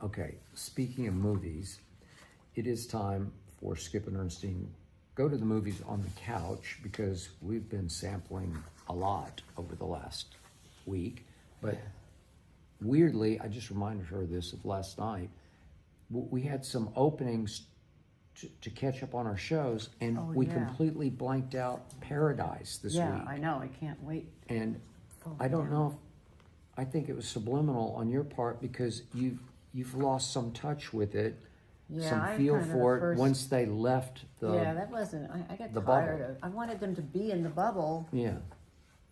Okay, speaking of movies, it is time for Skip and Ernestine go to the movies on the couch because we've been sampling a lot over the last week. But weirdly, I just reminded her of this of last night. We had some openings to catch up on our shows, and we completely blanked out Paradise this week. Yeah, I know. I can't wait. And I don't know if, I think it was subliminal on your part because you've lost some touch with it, some feel for it once they left the Yeah, that wasn't, I got the tired bubble. of, I wanted them to be in the bubble. Yeah,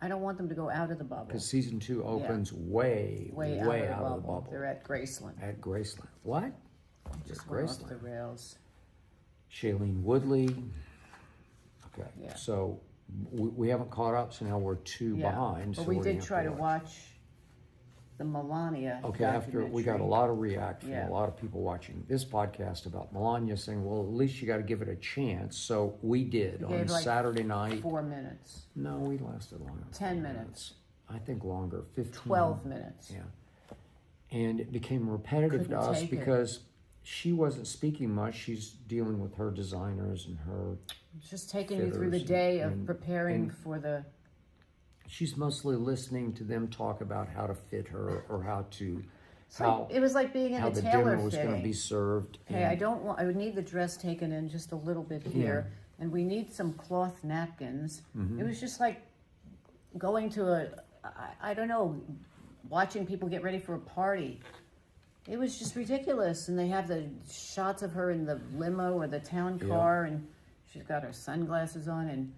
I don't want them to go out of the bubble. because season 2 opens way out of the bubble. They're at Graceland. At Graceland. What? Just At went off the Graceland. rails. Shailene Woodley. Okay, Yeah. so we haven't caught up, so now we're 2 behind. But so we we're gonna did have try to watch the Melania Okay, after we got a lot of reaction from Yeah. a lot of people watching this podcast about Melania saying, well, at least you got to give it a chance. So we did on gave, like, Saturday night. 4 minutes. No, we lasted longer. 10 minutes. I think longer, 15. 12 minutes. Yeah. And it became repetitive Couldn't to us take it. because she wasn't speaking much. She's dealing with her designers and her, Just taking you through the Fitters day of and- preparing and- for the... she's mostly listening to them talk about how to fit her or how to, It was like being in how a the tailor dinner was going to fitting. be served. Okay, I don't want, I would need the dress taken in just a little bit here, and we need some cloth napkins. Mm-hmm. It was just like going to I don't know, watching people get ready for a party. It was just ridiculous, and they have the shots of her in the limo or the town car, and she's got her sunglasses on, and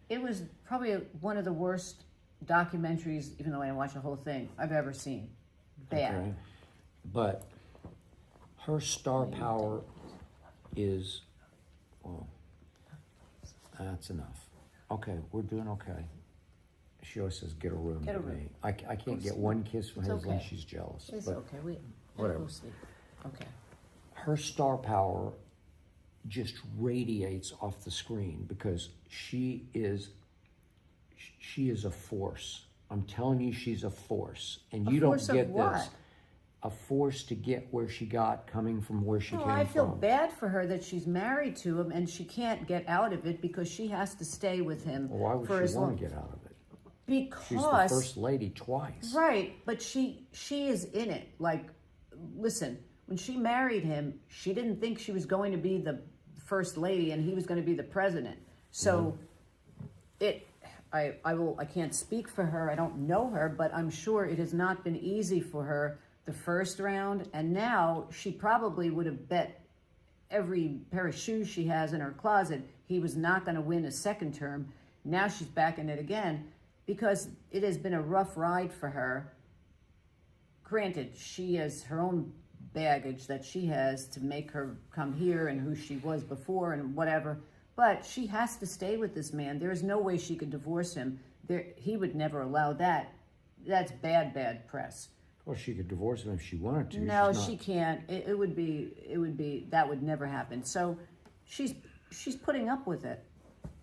it was probably one of the worst documentaries, even though I didn't watch the whole thing, I've ever seen. Bad. Okay. But her star power is, well, that's enough. Okay, we're doing okay. She always says, get a room. Get a to room. me. I can't get one kiss from her, okay. and she's jealous. It's but okay. We whatever. Go sleep. Okay. her star power just radiates off the screen because she is a force. I'm telling you, she's a force, and you don't get this. A force to get where she got, coming from where she came from. I feel bad for her that she's married to him and she can't get out of it because she has to stay with him. Well, why would for she want to get out of it? Because she's the first lady twice. Right, but she is in it. Like, listen, when she married him, she didn't think she was going to be the first lady and he was going to be the president. So I can't speak for her. I don't know her, but I'm sure it has not been easy for her the first round, and now she probably would have bet every pair of shoes she has in her closet he was not going to win a second term. Now she's back in it again because it has been a rough ride for her. Granted, she has her own baggage that she has to make her come here and who she was before and whatever, but she has to stay with this man. There is no way she could divorce him. He would never allow that. That's bad press. Well, she could divorce him if she wanted to. No, she can't. It would be that would never happen. So she's putting up with it.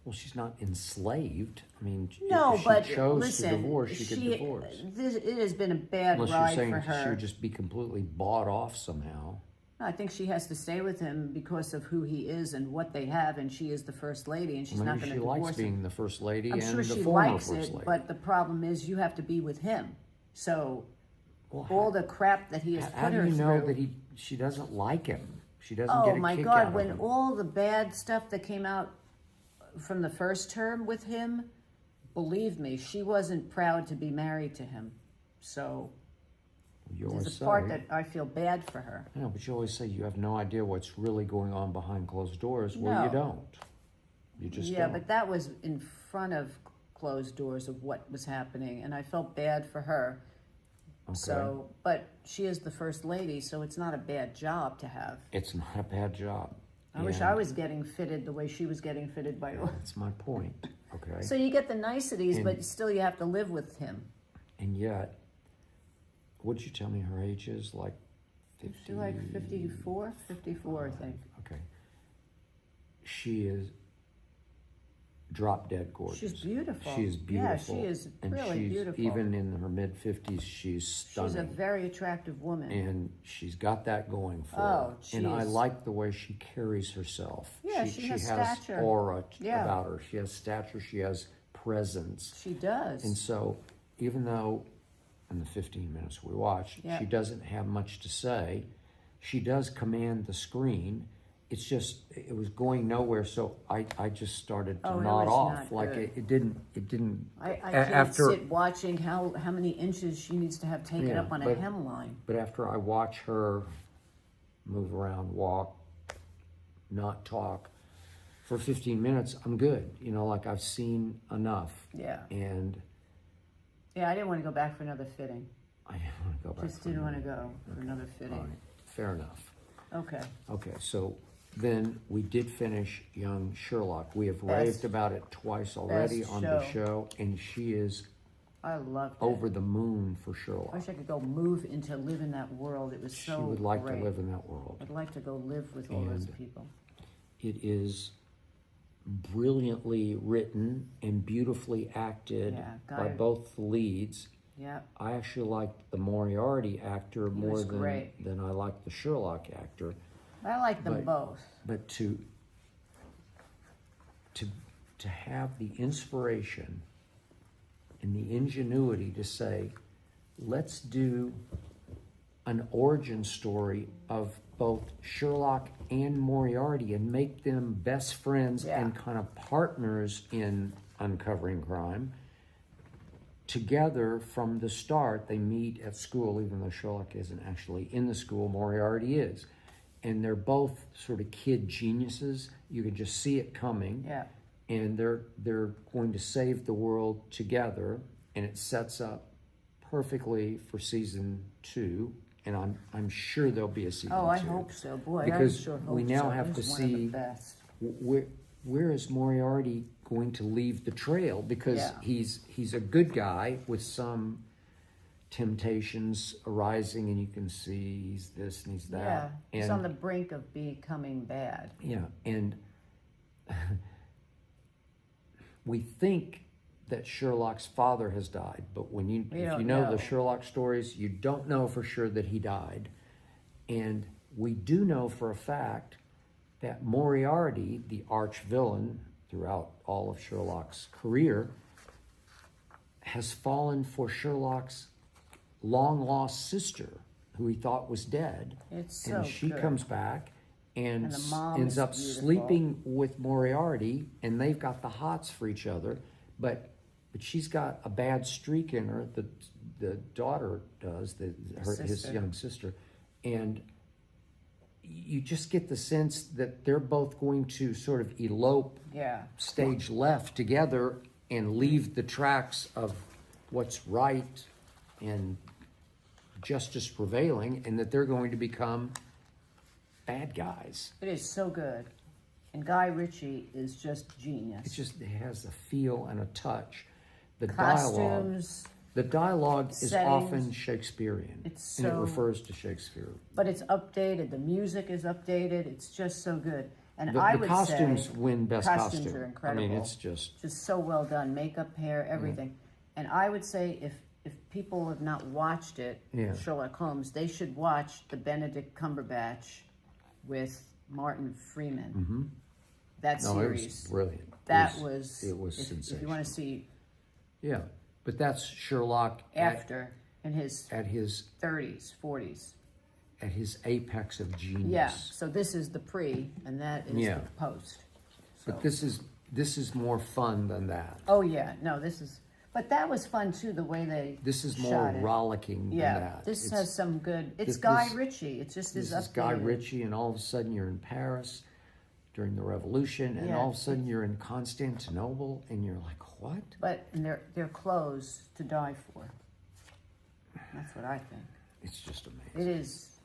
Well, she's not enslaved. I mean, No, if but she chose listen, to divorce, she could divorce. It has been a bad Unless ride you're saying for her. she would just be completely bought off somehow. I think she has to stay with him because of who he is and what they have, and she is the first lady, and she's not going to divorce him. She likes being the first lady I'm and sure the she former likes first it, lady. but the problem is you have to be with him. So Well, all the crap that he has how put do her you know through. that she doesn't like him? She doesn't Oh get a my kick God! out When of him. all the bad stuff that came out from the first term with him, believe me, she wasn't proud to be married to him. So there's a part that I feel bad for her. I know, but you always say you have no idea what's really going on behind closed doors. Well, you No. don't. You just Yeah, don't. but that was in front of closed doors of what was happening, and I felt bad for her. Okay. So, but she is the first lady, so it's not a bad job to have. It's not a bad job. I wish I was getting fitted the way she was getting fitted by. That's my point. Okay. So you get the niceties, but still you have to live with him. And yet, what'd you tell me her age is? Like 50? She's like 54, I think. Okay. She is drop dead gorgeous. She's beautiful. She is beautiful. Yeah, she is and really she's, beautiful. Even in her mid-50s, she's stunning. She's a very attractive woman. And she's got that going for Oh, her. And I geez. like the way she carries herself. Yeah, she has has stature. aura Yeah. about her. She has stature. She has presence. She does. And so, even though in the 15 minutes we watched, Yeah. she doesn't have much to say, she does command the screen. It's just, it was going nowhere, so I just started to Oh, it nod was off. not Like good. it didn't. I a- can't after, sit watching how many inches she needs to have taken Yeah, up on a but- hemline. But after I watch her move around, walk, not talk, for 15 minutes, I'm good. You know, like I've seen enough. Yeah. And Yeah, I didn't want to go back for another fitting. I didn't want to go back. Just didn't want to go for another All fitting. right, fair enough. Okay. Okay, so then we did finish Young Sherlock. We have Best- raved about it twice already best on the show. show, and she is I loved it. over the moon for I Sherlock. wish I could go move into live in that world. It was She so would like great. to live in that world. I'd like to go live with all those And- people. It is brilliantly written and beautifully acted Yeah, by Guy- both the leads. Yeah. I actually liked the Moriarty actor more was great. than I liked the Sherlock actor. I like them But- both. But to have the inspiration and the ingenuity to say, let's do an origin story of both Sherlock and Moriarty and make them best friends Yeah. and kind of partners in uncovering crime. Together from the start, they meet at school, even though Sherlock isn't actually in the school, Moriarty is. And they're both sort of kid geniuses. You can just see it coming. Yeah. And they're going to save the world together, and it sets up perfectly for season 2. And I'm sure there'll be a season 2. Oh, I hope so. Boy, Because I sure hope we now so. have It was to one of the see best. where is Moriarty going to leave the trail? Because Yeah. he's a good guy with some temptations arising, and you can see he's this and he's Yeah. that. He's And on the brink of becoming bad. yeah, and we think that Sherlock's father has died, but when if you don't know know. the Sherlock stories, you don't know for sure that he died. And we do know for a fact that Moriarty, the arch villain throughout all of Sherlock's career, has fallen for Sherlock's long lost sister, who he thought was dead. It's so And she good. comes back and, And the mom ends is up beautiful. sleeping with Moriarty, and they've got the hots for each other, but she's got a bad streak in her. The daughter does, his Sister. young sister, and you just get the sense that they're both going to sort of elope Yeah. stage left together and leave the tracks of what's right and justice prevailing, and that they're going to become bad guys. It is so good. And Guy Ritchie is just genius. It just has a feel and a touch. The Costumes, dialogue is settings. often Shakespearean, It's and it so- refers to Shakespeare. but it's updated. The music is updated. It's just so good. And The, I the would costumes say win best costumes costume. are incredible. I mean, it's just so well done. Makeup, hair, everything. And I would say if people have not watched it, Yeah. Sherlock Holmes, they should watch the Benedict Cumberbatch with Martin Freeman. That no, it was series. brilliant. That it was it was if sensational. you want to see Yeah, but that's Sherlock after in his at his 30s, 40s. at his apex of genius. Yeah. So this is the pre, and that is Yeah. the post. So. But this is more fun than that. Oh yeah, no, this is. But that was fun too. The way they. This is more shot it. rollicking Yeah, than that. this It's- has some good. It's this- Guy this- Ritchie. It's just This his is Guy updated. Ritchie, and all of a sudden you're in Paris during the Revolution, and Yeah. all of a sudden you're in Constantinople, and you're like, what? But and they're clothes to die for. That's what I think. It's just It amazing. is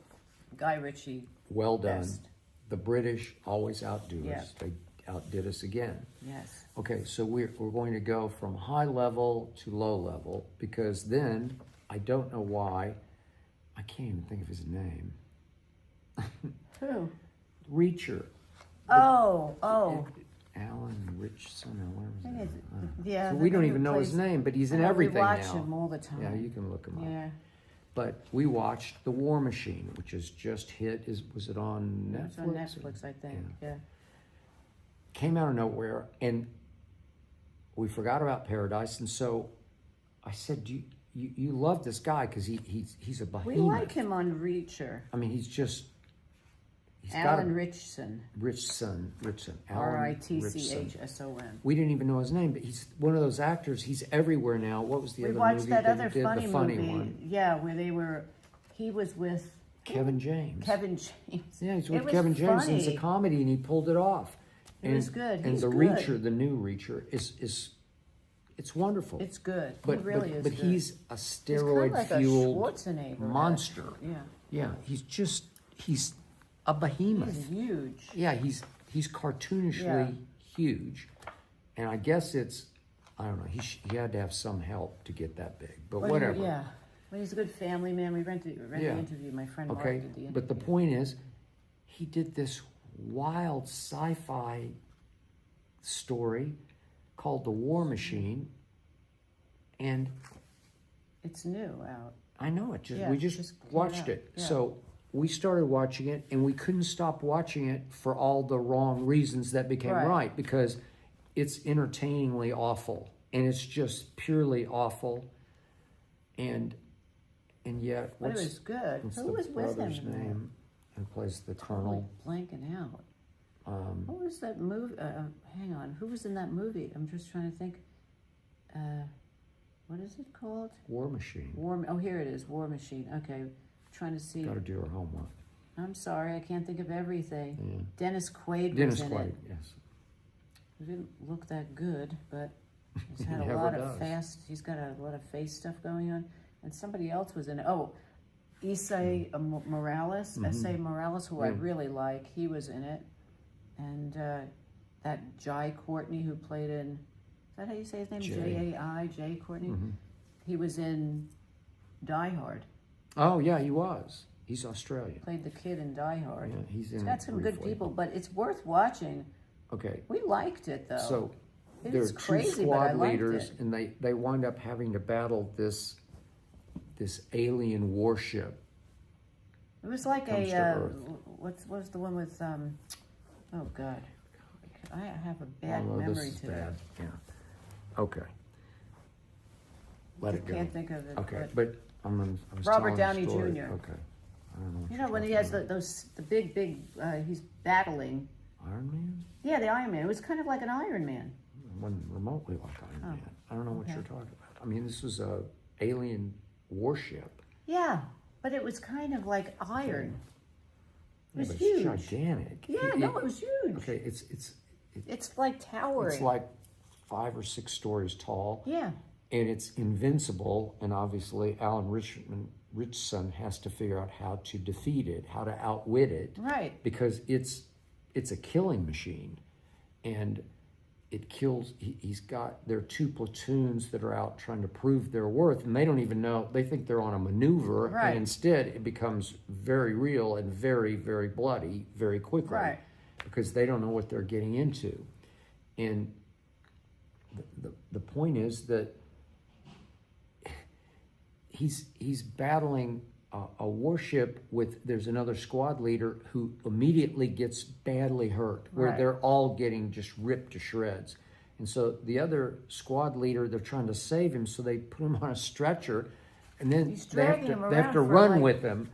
Guy Ritchie. Well done. Best. The British always outdo Yeah. us. They outdid us again. Yes. Okay, so we're going to go from high level to low level, because then, I don't know why, I can't even think of his name. Who? Reacher. Oh. Alan Richson or whatever. I think his it's- name is. yeah, So the we don't guy even who know his plays- name, but he's in I know, everything we watch now. him all the time. Yeah, you can look him up. Yeah. But we watched The War Machine, which has just hit. Was it on Netflix? It's on Netflix, I think. Yeah. Came out of nowhere, and we forgot about Paradise, and so I said, "You love this guy because he's a behemoth." We like him on Reacher. I mean, he's Alan Richson. Richson. Ritchson. We didn't even know his name, but he's one of those actors. He's everywhere now. What was the We other watched movie that other he did? funny The funny movie. one. Yeah, where he was with Kevin James. Kevin James. Yeah, he's It with was Kevin James, and it's a funny. comedy, and he pulled it off. It was good. And He's the good. Reacher, the new Reacher, is it's wonderful. It's good. But he really is but good. he's a He's kind steroid of like a fueled Schwarzenegger. monster. Yeah. Yeah, he's a behemoth. He's huge. Yeah, he's cartoonishly Yeah. huge, and I guess I don't know. He had to have some help to get that big, but Well, whatever. Yeah. Well, he's a good family man. We read the interview. My friend Mark Okay, did the interview. but the point is, he did this wild sci-fi story called The War Machine, and It's new out. I know it. Yeah, We just just came watched out. it. Yeah. So we started watching it, and we couldn't stop watching it for all the wrong reasons that became Right. right, because it's entertainingly awful, and it's just purely awful, and yet But it was good. what's Who the was with him? brother's in that? name who plays the Totally colonel? blanking out. What was that movie? Hang on. Who was in that movie? I'm just trying to think. What is it called? War Machine. Oh, here it is. War Machine. Okay. Trying to see. Got to do her homework. I'm sorry. I can't think of everything. Yeah. Dennis Quaid Dennis was in Quaid, it. yes. He didn't look that good, but he's had He a never lot does. of he's got a lot of face stuff going on. And somebody else was in it. Oh, Issei Morales, S.A. Morales, who I really like. He was in it. And that Jai Courtney, who played in, is that how you say his name? J-A-I, Jai Courtney? He was in Die Hard. Oh, yeah, he was. He's Australian. Played the kid in Die Hard. Yeah, he's in It's it got some good briefly. people, but it's worth watching. Okay. We liked it, though. So It there are is two crazy, but I squad liked leaders, it. and they wind up having to battle this alien warship. It was like Comes to a, Earth. what's the one with, oh God. I have a bad Although memory this is today. bad. Yeah. Okay. Let I it go. can't think of it. Okay, but- but I was Robert telling the Downey story. Jr.. Okay. I don't know what You you're know, when he talking has the big, he's battling. about. Iron Man? Yeah, the Iron Man. It was kind of like an Iron Man. Wasn't remotely like Iron Man. I don't know what okay. you're talking about. I mean, this was a alien warship. Yeah, but it was kind of like iron. It was Yeah, but huge. it's gigantic. Yeah, no, it was huge. Okay, It's like towering. it's like 5 or 6 stories tall. Yeah. And it's invincible, and obviously Alan Richson has to figure out how to defeat it, how to outwit it. Right. Because it's a killing machine, and it kills. There are 2 platoons that are out trying to prove their worth, and they don't even know. They think they're on a maneuver, Right. and instead it becomes very real and very, very bloody very quickly, Right. because they don't know what they're getting into. And the point is that he's battling a warship there's another squad leader who immediately gets badly hurt, where Right. they're all getting just ripped to shreds. And so the other squad leader, they're trying to save him, so they put him on a stretcher, and then He's they have dragging to, him they have around to for, run like- with him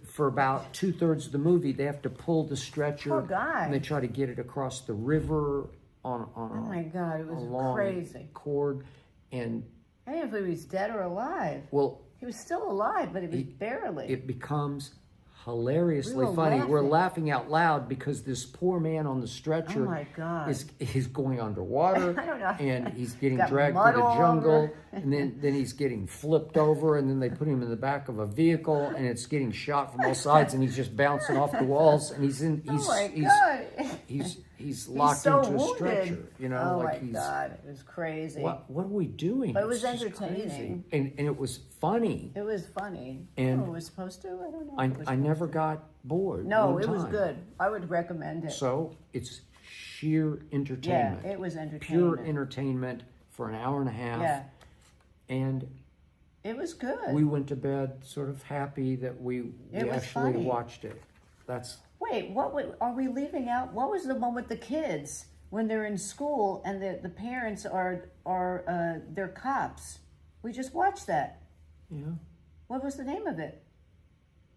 for about 2/3 of the movie. They have to pull the stretcher, Poor guy. and they try to get it across the river on Oh my God, it a was long crazy. cord. And I didn't know if he was dead or alive. well, He was still alive, but it was barely. it becomes hilariously We were funny. We're laughing. laughing out loud because this poor man on the stretcher Oh my God. is going underwater. I don't know. And he's getting Got dragged mud through the all jungle, over. and then he's getting flipped over, and then they put him in the back of a vehicle, and it's getting shot from all sides, and he's just bouncing off the walls, and he's oh my God. he's locked so into a wounded. stretcher, you know, Oh like my he's God, it was crazy. what are we doing? But it was It's just entertaining. crazy. And it was funny. It was funny. And it was supposed to. I don't know. if it was I never got bored. No, one it was time. good. I would recommend it. So it's sheer entertainment. Yeah, it was Pure entertainment. entertainment for an hour and a half. Yeah, And it was good. we went to bed sort of happy that we It was actually funny. watched it. That's Wait, are we leaving out? What was the one with the kids when they're in school and the parents are they're cops? We just watched that. yeah. What was the name of it?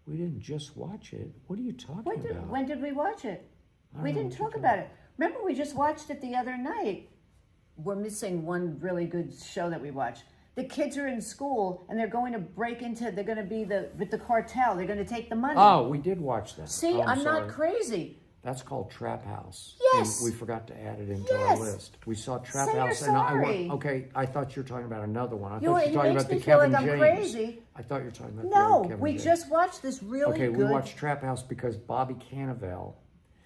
We didn't just watch it. What are you talking about? When did we watch it? I We don't know didn't what you're talk about it. Remember, we just watched it the other night. We're missing one really good show that we watched. The kids are in school and they're going to break into. They're going to be with the cartel. They're going to take the money. Oh, we did watch that. See, Oh, I'm not sorry. crazy. That's called Trap House. Yes. And we forgot to add it into Yes. our list. We saw Trap Say you're House, and sorry. okay. I thought you were talking about another one. I thought You you know, were it talking makes about the me feel Kevin like I'm James. crazy. I thought you were talking about the No, other Kevin we James. just watched this really Okay, good. we watched Trap House because Bobby Cannavale,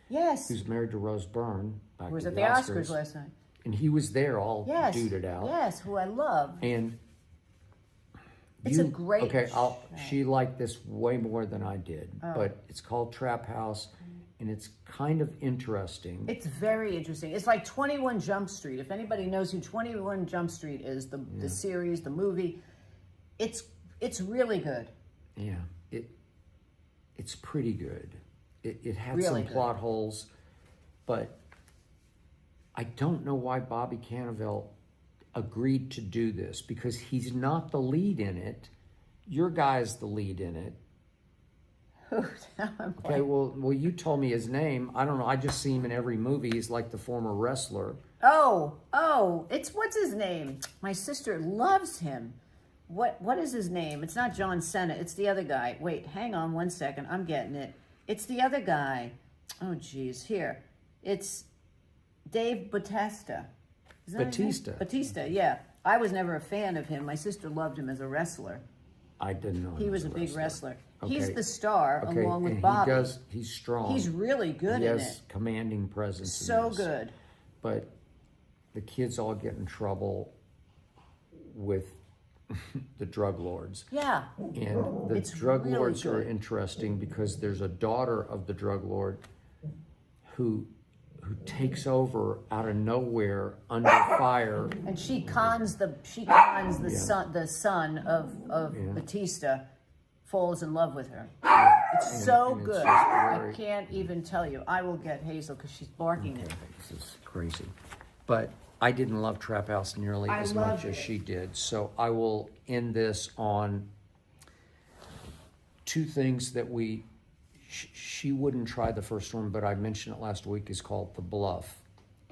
Yes. who's married to Rose Byrne, back Who was to at the the Oscars, Oscars last night? and he was there all Yes. duded out. Yes, who I love. And It's a great okay. show. She liked this way more than I did, Oh. but it's called Trap House, and it's kind of interesting. It's very interesting. It's like 21 Jump Street. If anybody knows who 21 Jump Street is, the series, the movie, it's really good. Yeah, it's pretty good. It had Really some good. plot holes, but I don't know why Bobby Cannavale agreed to do this, because he's not the lead in it. Your guy's the lead in it. Okay, well, you told me his name. I don't know. I just see him in every movie. He's like the former wrestler. It's what's his name? My sister loves him. What is his name? It's not John Cena. It's the other guy. Wait, hang on one second. I'm getting it. It's the other guy. Oh, geez. Here. It's Dave Bautista. Is that his name? Batista. Batista, yeah. I was never a fan of him. My sister loved him as a wrestler. I didn't know He was a big wrestler. He's Okay. the star Okay, along with and Bobby. he's strong. He's really good he in has it. commanding presence. So in this. good. But the kids all get in trouble with the drug lords. Yeah. And the It's drug really lords are good. interesting because there's a daughter of the drug lord who takes over out of nowhere under fire. And she cons the son of Batista, falls in love with her. It's so and it's good. just I very- can't even tell you. I will get Hazel because she's barking at me. This is crazy. But I didn't love Trap House nearly I as much loved as it. she did. So I will end this on two things that she wouldn't try the first one, but I mentioned it last week, is called The Bluff.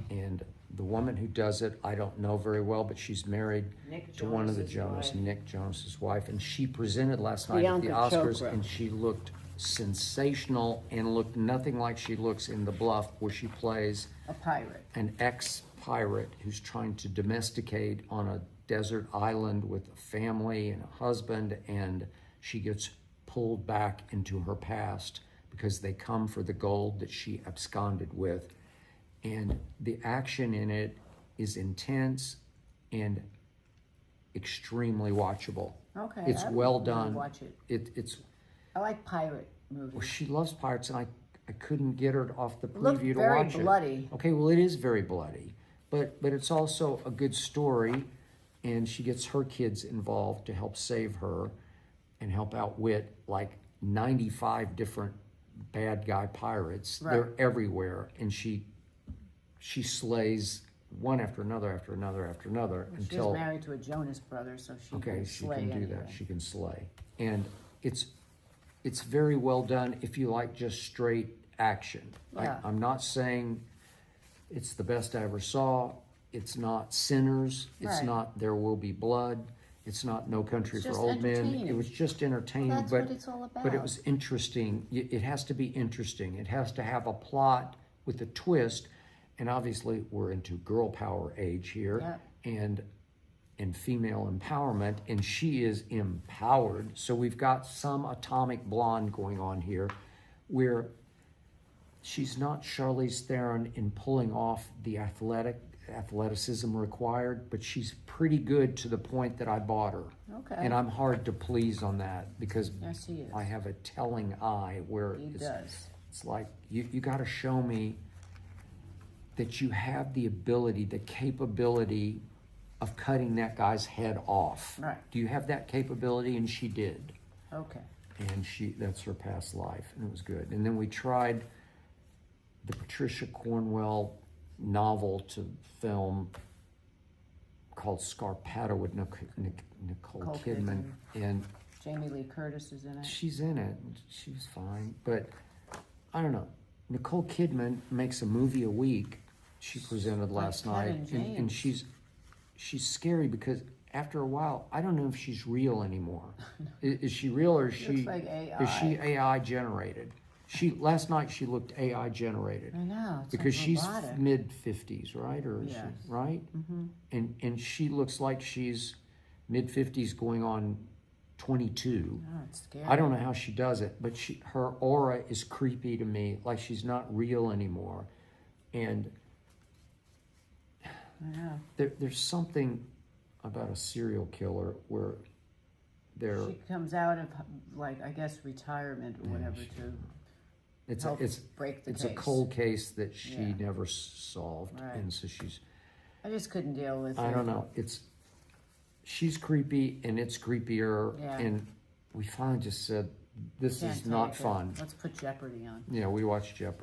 And the woman who does it, I don't know very well, but she's married Nick to one of the Jonas's Jonas, wife. Nick Jonas's wife. And she presented last night at the Priyanka Oscars, Chopra. and she looked sensational and looked nothing like she looks in The Bluff, where she plays A pirate. an ex-pirate who's trying to domesticate on a desert island with a family and a husband, and she gets pulled back into her past because they come for the gold that she absconded with. And the action in it is intense and extremely watchable. Okay, It's I would well really done. watch it. It's I like pirate movies. well, she loves pirates, and I couldn't get her off the Looked preview to very watch bloody. it. Okay, well, it is very bloody, but it's also a good story, and she gets her kids involved to help save her and help outwit like 95 different bad guy pirates. Right. They're everywhere, and she slays one after another after another after another She until was married to a Jonas brother, so she okay, can she slay can do anyway. that. She can slay, and it's very well done if you like just straight action. Yeah. I'm not saying it's the best I ever saw. It's not Sinners. It's Right. not There Will Be Blood. It's not No Country It's for just Old Men. It entertaining. was just entertaining, Well, that's but what it's all but it about. was interesting. It has to be interesting. It has to have a plot with a twist, and obviously we're into girl power age here, Yeah. and female empowerment, and she is empowered. So we've got some atomic blonde going on here, where she's not Charlize Theron in pulling off the athleticism required, but she's pretty good to the point that I bought her. Okay. And I'm hard to please on that because Yes, he is. I have a telling eye where He it's, does. it's like you got to show me that you have the ability, the capability of cutting that guy's head off. Right. Do you have that capability? And she did. Okay. And that's her past life, and it was good. And then we tried the Patricia Cornwell novel to film called Scarpetta with Nicole Kidman. And Jamie Lee Curtis is in it. she's in it. She was fine. But I don't know. Nicole Kidman makes a movie a week. She presented last night. And she's scary because after a while, I don't know if she's real anymore. Is she real or is she Looks like AI. is she AI generated? Last night she looked AI generated. I know. It's Because like she's robotic. mid-50s, right? Or is Yes. she, right? And she looks like she's mid-50s going on 22. Oh, it's scary. I don't know how she does it, but her aura is creepy to me, like she's not real anymore. And I know. there's something about a serial killer where they're She comes out of, like, I guess, retirement or whatever to help break the it's case. a cold case that she Yeah. never solved, Right. and so she's. I just couldn't deal with it. I don't know. She's creepy and it's creepier, Yeah. and we finally just said this Can't is not take it. fun. Let's put Jeopardy on. Yeah, we watched Jeopardy.